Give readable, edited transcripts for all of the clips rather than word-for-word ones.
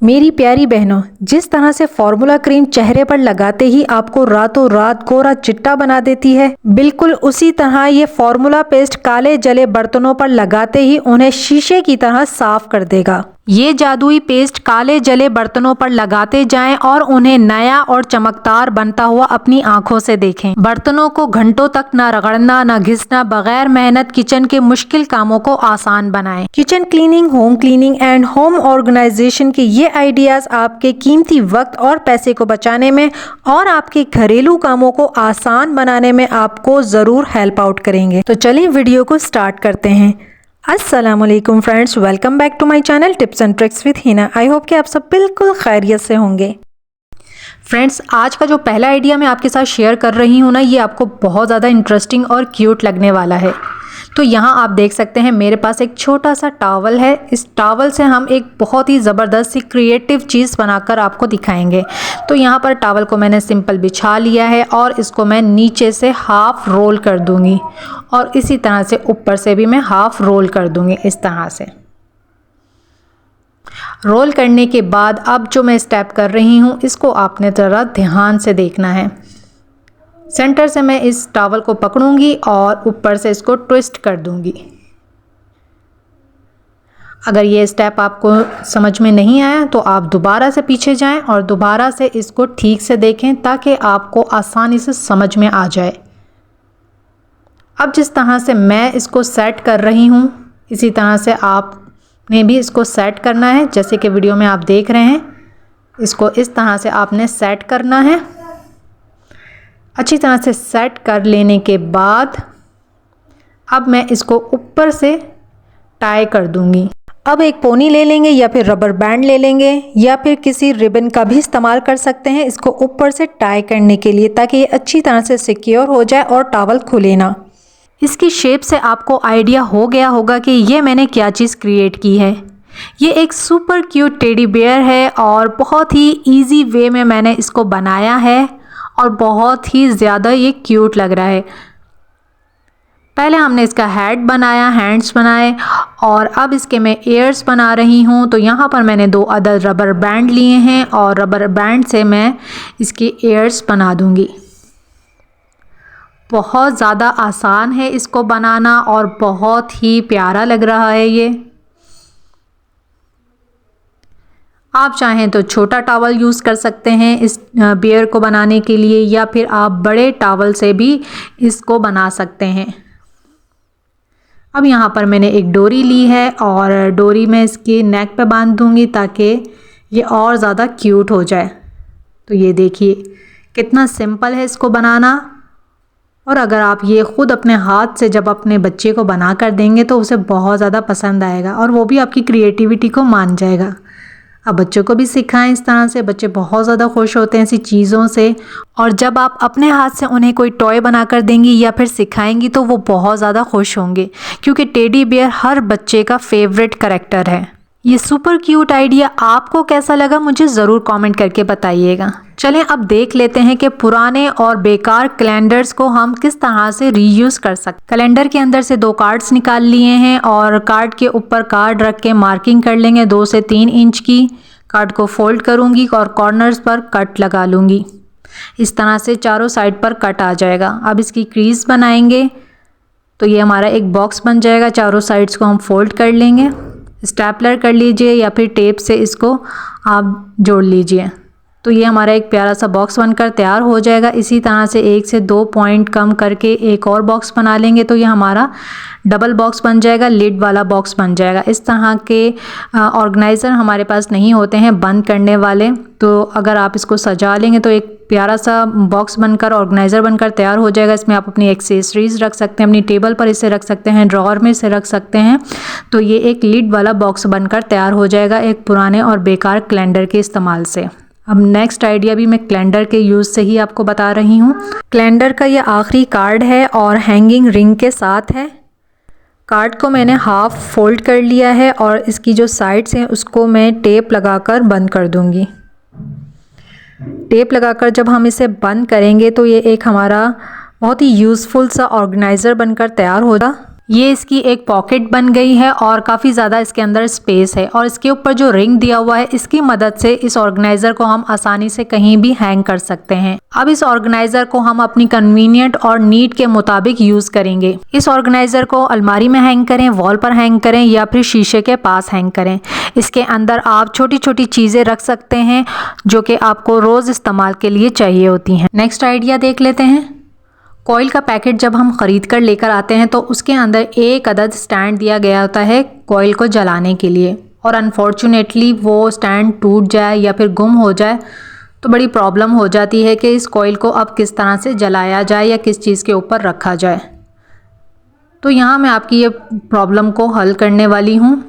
मेरी प्यारी बहनों, जिस तरह से फॉर्मूला क्रीम चेहरे पर लगाते ही आपको रातों रात गोरा चिट्टा बना देती है, बिल्कुल उसी तरह ये फॉर्मूला पेस्ट काले जले बर्तनों पर लगाते ही उन्हें शीशे की तरह साफ कर देगा। ये जादुई पेस्ट काले जले बर्तनों पर लगाते जाएं और उन्हें नया और चमकदार बनता हुआ अपनी आंखों से देखें। बर्तनों को घंटों तक न रगड़ना न घिसना, बगैर मेहनत किचन के मुश्किल कामों को आसान बनाएं। Kitchen cleaning, home cleaning and home organization के ये आइडियाज आपके कीमती वक्त और पैसे को बचाने में और आपके घरेलू कामों को आसान बनाने में आपको जरूर हेल्प आउट करेंगे। तो चलिए वीडियो को स्टार्ट करते हैं। अस्सलामुअलैकुम friends, welcome back to my channel tips and tricks with Hina. I hope कि आप सब बिल्कुल खैरियत से होंगे। फ्रेंड्स, आज का जो पहला आइडिया मैं आपके साथ शेयर कर रही हूँ ना, ये आपको बहुत ज़्यादा इंटरेस्टिंग और क्यूट लगने वाला है। तो यहाँ आप देख सकते हैं मेरे पास एक छोटा सा टॉवल है। इस टॉवल से हम एक बहुत ही ज़बरदस्त सी क्रिएटिव चीज़ बनाकर आपको दिखाएंगे। तो यहाँ पर टॉवल को मैंने सिंपल बिछा लिया है और इसको मैं नीचे से हाफ रोल कर दूँगी और इसी तरह से ऊपर से भी मैं हाफ रोल कर दूँगी। इस तरह से रोल करने के बाद अब जो मैं स्टेप कर रही हूँ इसको आपने ज़रा ध्यान से देखना है। सेंटर से मैं इस टॉवल को पकड़ूंगी और ऊपर से इसको ट्विस्ट कर दूंगी। अगर ये स्टेप आपको समझ में नहीं आया तो आप दोबारा से पीछे जाएं और दोबारा से इसको ठीक से देखें ताकि आपको आसानी से समझ में आ जाए। अब जिस तरह से मैं इसको सेट कर रही हूँ इसी तरह से आपने भी इसको सेट करना है। जैसे कि वीडियो में आप देख रहे हैं, इसको इस तरह से आपने सेट करना है। अच्छी तरह से सेट कर लेने के बाद अब मैं इसको ऊपर से टाई कर दूंगी। अब एक पोनी ले लेंगे या फिर रबर बैंड ले लेंगे या फिर किसी रिबन का भी इस्तेमाल कर सकते हैं इसको ऊपर से टाई करने के लिए, ताकि ये अच्छी तरह से सिक्योर हो जाए और टॉवल खुले ना। इसकी शेप से आपको आइडिया हो गया होगा कि ये मैंने क्या चीज़ क्रिएट की है। ये एक सुपर क्यूट टेडी बेयर है और बहुत ही ईजी वे में मैंने इसको बनाया है और बहुत ही ज़्यादा ये क्यूट लग रहा है। पहले हमने इसका हेड बनाया, हैंड्स बनाए और अब इसके मैं ईयर्स बना रही हूँ। तो यहाँ पर मैंने 2 अदर रबर बैंड लिए हैं और रबर बैंड से मैं इसके ईयर्स बना दूँगी। बहुत ज़्यादा आसान है इसको बनाना और बहुत ही प्यारा लग रहा है ये। आप चाहें तो छोटा टॉवल यूज़ कर सकते हैं इस बियर को बनाने के लिए या फिर आप बड़े टॉवल से भी इसको बना सकते हैं। अब यहाँ पर मैंने एक डोरी ली है और डोरी मैं इसके नेक पे बांध दूँगी ताकि ये और ज़्यादा क्यूट हो जाए। तो ये देखिए कितना सिंपल है इसको बनाना। और अगर आप ये ख़ुद अपने हाथ से जब अपने बच्चे को बना कर देंगे तो उसे बहुत ज़्यादा पसंद आएगा और वो भी आपकी क्रिएटिविटी को मान जाएगा। अब बच्चों को भी सिखाएं इस तरह से, बच्चे बहुत ज़्यादा खुश होते हैं ऐसी चीज़ों से। और जब आप अपने हाथ से उन्हें कोई टॉय बना कर देंगी या फिर सिखाएंगी तो वो बहुत ज़्यादा खुश होंगे, क्योंकि टेडी बेयर हर बच्चे का फेवरेट कैरेक्टर है। ये सुपर क्यूट आइडिया आपको कैसा लगा मुझे ज़रूर कमेंट करके बताइएगा। चलें अब देख लेते हैं कि पुराने और बेकार कैलेंडर्स को हम किस तरह से रीयूज़ कर सकते। कैलेंडर के अंदर से 2 कार्ड्स निकाल लिए हैं और कार्ड के ऊपर कार्ड रख के मार्किंग कर लेंगे 2 से 3 इंच की। कार्ड को फोल्ड करूंगी और कॉर्नर्स पर कट लगा लूँगी। इस तरह से चारों साइड पर कट आ जाएगा। अब इसकी क्रीज बनाएंगे तो ये हमारा एक बॉक्स बन जाएगा। चारों साइड्स को हम फोल्ड कर लेंगे, स्टेपलर कर लीजिए या फिर टेप से इसको आप जोड़ लीजिए। तो ये हमारा एक प्यारा सा बॉक्स बनकर तैयार हो जाएगा। इसी तरह से 1 से 2 पॉइंट कम करके एक और बॉक्स बना लेंगे तो ये हमारा डबल बॉक्स बन जाएगा, लिड वाला बॉक्स बन जाएगा। इस तरह के ऑर्गेनाइज़र हमारे पास नहीं होते हैं बंद करने वाले, तो अगर आप इसको सजा लेंगे तो एक प्यारा सा बॉक्स बनकर ऑर्गेनाइज़र बनकर तैयार हो जाएगा। इसमें आप अपनी एक्सेसरीज़ रख सकते हैं, अपनी टेबल पर इसे रख सकते हैं, ड्रॉअर में इसे रख सकते हैं। तो ये एक लिड वाला बॉक्स बनकर तैयार हो जाएगा एक पुराने और बेकार कैलेंडर के इस्तेमाल से। अब नेक्स्ट आइडिया भी मैं कैलेंडर के यूज़ से ही आपको बता रही हूँ। कैलेंडर का ये आखिरी कार्ड है और हैंगिंग रिंग के साथ है। कार्ड को मैंने हाफ फोल्ड कर लिया है और इसकी जो साइड्स हैं उसको मैं टेप लगाकर बंद कर दूँगी। टेप लगाकर जब हम इसे बंद करेंगे तो ये एक हमारा बहुत ही यूज़फुल सा ऑर्गेनाइज़र बनकर तैयार होगा। ये इसकी एक पॉकेट बन गई है और काफ़ी ज़्यादा इसके अंदर स्पेस है और इसके ऊपर जो रिंग दिया हुआ है इसकी मदद से इस ऑर्गेनाइज़र को हम आसानी से कहीं भी हैंग कर सकते हैं। अब इस ऑर्गेनाइज़र को हम अपनी कन्वीनियंट और नीड के मुताबिक यूज़ करेंगे। इस ऑर्गेनाइज़र को अलमारी में हैंग करें, वॉल पर हैंग करें या फिर शीशे के पास हैंग करें। इसके अंदर आप छोटी छोटी चीज़ें रख सकते हैं जो कि आपको रोज़ इस्तेमाल के लिए चाहिए होती हैं। नेक्स्ट आइडिया देख लेते हैं। कॉइल का पैकेट जब हम ख़रीद कर लेकर आते हैं तो उसके अंदर एक अदद स्टैंड दिया गया होता है कॉइल को जलाने के लिए, और अनफॉर्चुनेटली वो स्टैंड टूट जाए या फिर गुम हो जाए तो बड़ी प्रॉब्लम हो जाती है कि इस कॉइल को अब किस तरह से जलाया जाए या किस चीज़ के ऊपर रखा जाए। तो यहाँ मैं आपकी ये प्रॉब्लम को हल करने वाली हूँ।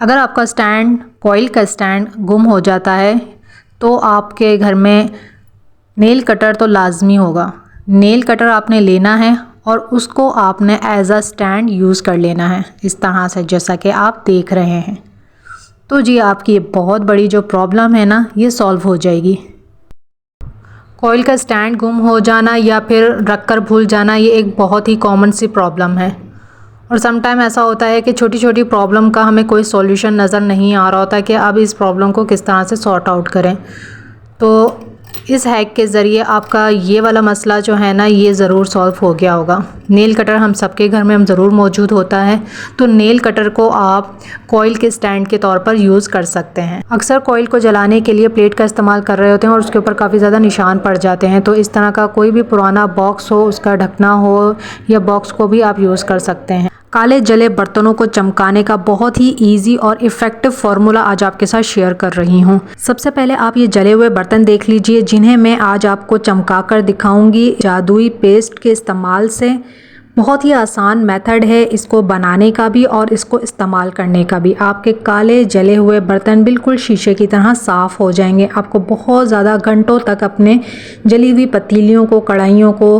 अगर आपका स्टैंड, कॉइल का स्टैंड गुम हो जाता है तो आपके घर में नेल कटर तो लाजमी होगा। नेल कटर आपने लेना है और उसको आपने एज अ स्टैंड यूज़ कर लेना है इस तरह से जैसा कि आप देख रहे हैं। तो जी आपकी ये बहुत बड़ी जो प्रॉब्लम है ना ये सॉल्व हो जाएगी। कॉइल का स्टैंड गुम हो जाना या फिर रख कर भूल जाना ये एक बहुत ही कॉमन सी प्रॉब्लम है और समटाइम ऐसा होता है कि छोटी छोटी प्रॉब्लम का हमें कोई सॉल्यूशन नज़र नहीं आ रहा होता कि अब इस प्रॉब्लम को किस तरह से सॉर्ट आउट करें। तो इस हैक के ज़रिए आपका ये वाला मसला जो है ना ये ज़रूर सॉल्व हो गया होगा। नेल कटर हम सबके घर में हम ज़रूर मौजूद होता है, तो नेल कटर को आप कॉइल के स्टैंड के तौर पर यूज़ कर सकते हैं। अक्सर कॉइल को जलाने के लिए प्लेट का इस्तेमाल कर रहे होते हैं और उसके ऊपर काफ़ी ज़्यादा निशान पड़ जाते हैं। तो इस तरह का कोई भी पुराना बॉक्स हो, उसका ढकना हो या बॉक्स को भी आप यूज़ कर सकते हैं। काले जले बर्तनों को चमकाने का बहुत ही इजी और इफ़ेक्टिव फार्मूला आज आपके साथ शेयर कर रही हूँ। सबसे पहले आप ये जले हुए बर्तन देख लीजिए जिन्हें मैं आज आपको चमका कर दिखाऊंगी जादुई पेस्ट के इस्तेमाल से। बहुत ही आसान मेथड है इसको बनाने का भी और इसको इस्तेमाल करने का भी। आपके काले जले हुए बर्तन बिल्कुल शीशे की तरह साफ़ हो जाएंगे। आपको बहुत ज़्यादा घंटों तक अपने जली हुई पतीलियों को, कढ़ाइयों को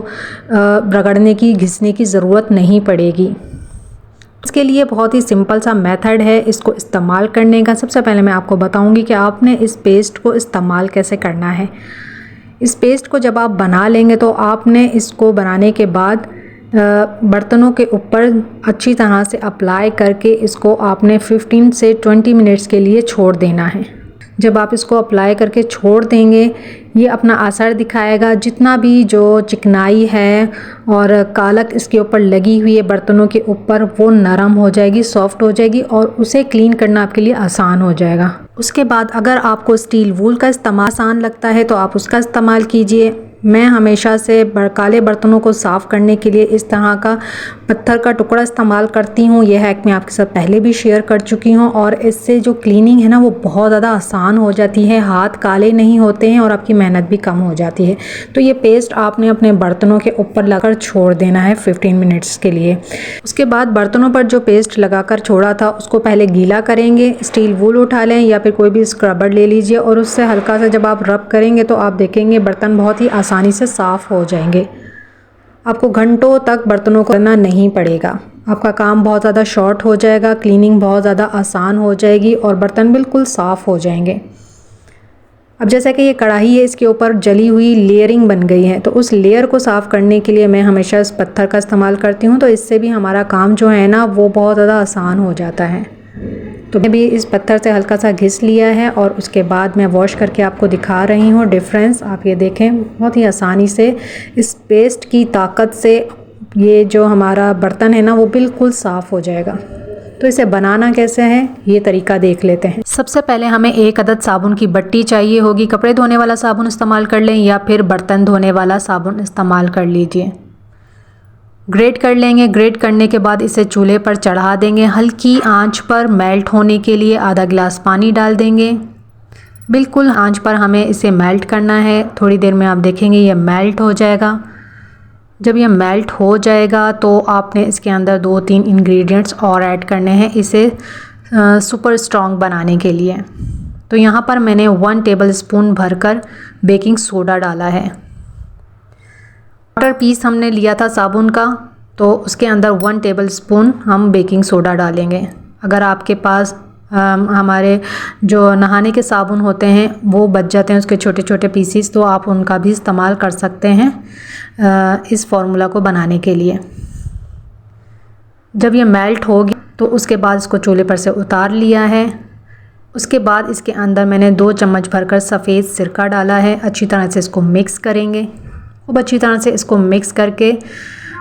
रगड़ने की, घिसने की ज़रूरत नहीं पड़ेगी। इसके लिए बहुत ही सिंपल सा मेथड है इसको इस्तेमाल करने का। सबसे पहले मैं आपको बताऊंगी कि आपने इस पेस्ट को इस्तेमाल कैसे करना है। इस पेस्ट को जब आप बना लेंगे तो आपने इसको बनाने के बाद बर्तनों के ऊपर अच्छी तरह से अप्लाई करके इसको आपने 15 से 20 मिनट्स के लिए छोड़ देना है। जब आप इसको अप्लाई करके छोड़ देंगे ये अपना असर दिखाएगा। जितना भी जो चिकनाई है और कालक इसके ऊपर लगी हुई है बर्तनों के ऊपर वो नरम हो जाएगी, सॉफ्ट हो जाएगी और उसे क्लीन करना आपके लिए आसान हो जाएगा। उसके बाद अगर आपको स्टील वूल का इस्तेमाल आसान लगता है तो आप उसका इस्तेमाल कीजिए। मैं हमेशा से काले बर्तनों को साफ़ करने के लिए इस तरह का पत्थर का टुकड़ा इस्तेमाल करती हूँ। यह हैक मैं आपके साथ पहले भी शेयर कर चुकी हूँ और इससे जो क्लीनिंग है ना वो बहुत ज़्यादा आसान हो जाती है, हाथ काले नहीं होते हैं और आपकी मेहनत भी कम हो जाती है। तो ये पेस्ट आपने अपने बर्तनों के ऊपर लगाकर छोड़ देना है 15 मिनट्स के लिए। उसके बाद बर्तनों पर जो पेस्ट लगाकर छोड़ा था उसको पहले गीला करेंगे। स्टील वूल उठा लें या फिर कोई भी स्क्रबर ले लीजिए और उससे हल्का सा जब आप रब करेंगे तो आप देखेंगे बर्तन बहुत ही आसानी से साफ़ हो जाएंगे। आपको घंटों तक बर्तनों को करना नहीं पड़ेगा। आपका काम बहुत ज़्यादा शॉर्ट हो जाएगा, क्लीनिंग बहुत ज़्यादा आसान हो जाएगी और बर्तन बिल्कुल साफ़ हो जाएंगे। अब जैसा कि ये कढ़ाई है इसके ऊपर जली हुई लेयरिंग बन गई है तो उस लेयर को साफ़ करने के लिए मैं हमेशा इस पत्थर का इस्तेमाल करती हूँ। तो इससे भी हमारा काम जो है ना वो बहुत ज़्यादा आसान हो जाता है। तो मैं भी इस पत्थर से हल्का सा घिस लिया है और उसके बाद मैं वॉश करके आपको दिखा रही हूँ डिफरेंस। आप ये देखें बहुत ही आसानी से इस पेस्ट की ताकत से ये जो हमारा बर्तन है ना वो बिल्कुल साफ़ हो जाएगा। तो इसे बनाना कैसे है ये तरीका देख लेते हैं। सबसे पहले हमें एक अदद साबुन की बट्टी चाहिए होगी। कपड़े धोने वाला साबुन इस्तेमाल कर लें या फिर बर्तन धोने वाला साबुन इस्तेमाल कर लीजिए। ग्रेट कर लेंगे। ग्रेट करने के बाद इसे चूल्हे पर चढ़ा देंगे। हल्की आंच पर मेल्ट होने के लिए आधा गिलास पानी डाल देंगे। बिल्कुल आंच पर हमें इसे मेल्ट करना है। थोड़ी देर में आप देखेंगे ये मेल्ट हो जाएगा। जब ये मेल्ट हो जाएगा तो आपने इसके अंदर 2-3 इंग्रेडिएंट्स और ऐड करने हैं इसे सुपर स्ट्रॉन्ग बनाने के लिए। तो यहाँ पर मैंने 1 टेबलस्पून भरकर बेकिंग सोडा डाला है। क्वार्टर पीस हमने लिया था साबुन का तो उसके अंदर 1 टेबलस्पून हम बेकिंग सोडा डालेंगे। अगर आपके पास हमारे जो नहाने के साबुन होते हैं वो बच जाते हैं उसके छोटे छोटे पीसीस तो आप उनका भी इस्तेमाल कर सकते हैं इस फार्मूला को बनाने के लिए। जब ये मेल्ट होगी तो उसके बाद इसको चूल्हे पर से उतार लिया है। उसके बाद इसके अंदर मैंने 2 चम्मच भरकर सफ़ेद सिरका डाला है। अच्छी तरह से इसको मिक्स करेंगे। खूब अच्छी तरह से इसको मिक्स करके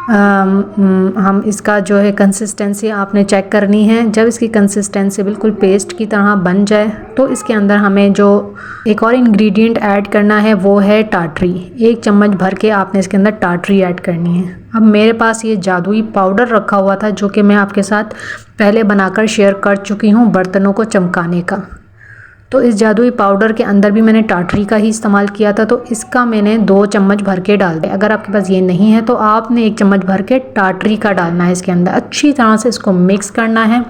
हम इसका जो है कंसिस्टेंसी आपने चेक करनी है। जब इसकी कंसिस्टेंसी बिल्कुल पेस्ट की तरह बन जाए तो इसके अंदर हमें जो एक और इंग्रेडिएंट ऐड करना है वो है टाटरी। 1 चम्मच भर के आपने इसके अंदर टाटरी ऐड करनी है। अब मेरे पास ये जादुई पाउडर रखा हुआ था जो कि मैं आपके साथ पहले बनाकर शेयर कर चुकी हूँ बर्तनों को चमकाने का। तो इस जादुई पाउडर के अंदर भी मैंने टाटरी का ही इस्तेमाल किया था, तो इसका मैंने 2 चम्मच भर के डाल दिया। अगर आपके पास ये नहीं है तो आपने 1 चम्मच भर के टाटरी का डालना है इसके अंदर। अच्छी तरह से इसको मिक्स करना है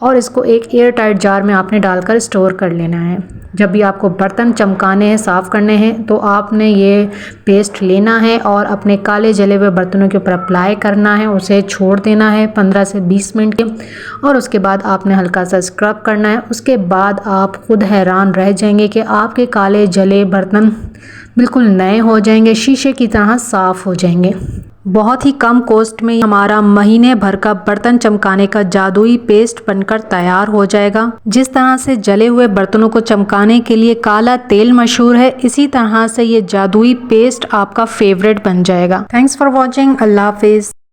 और इसको एक एयर टाइट जार में आपने डालकर स्टोर कर लेना है। जब भी आपको बर्तन चमकाने हैं, साफ़ करने हैं, तो आपने ये पेस्ट लेना है और अपने काले जले हुए बर्तनों के ऊपर अप्लाई करना है। उसे छोड़ देना है 15 से 20 मिनट के, और उसके बाद आपने हल्का सा स्क्रब करना है। उसके बाद आप खुद हैरान रह जाएंगे कि आपके काले जले बर्तन बिल्कुल नए हो जाएंगे, शीशे की तरह साफ़ हो जाएंगे। बहुत ही कम कॉस्ट में हमारा महीने भर का बर्तन चमकाने का जादुई पेस्ट बनकर तैयार हो जाएगा। जिस तरह से जले हुए बर्तनों को चमकाने के लिए काला तेल मशहूर है, इसी तरह से ये जादुई पेस्ट आपका फेवरेट बन जाएगा। Thanks for watching. अल्लाह हाफिज़।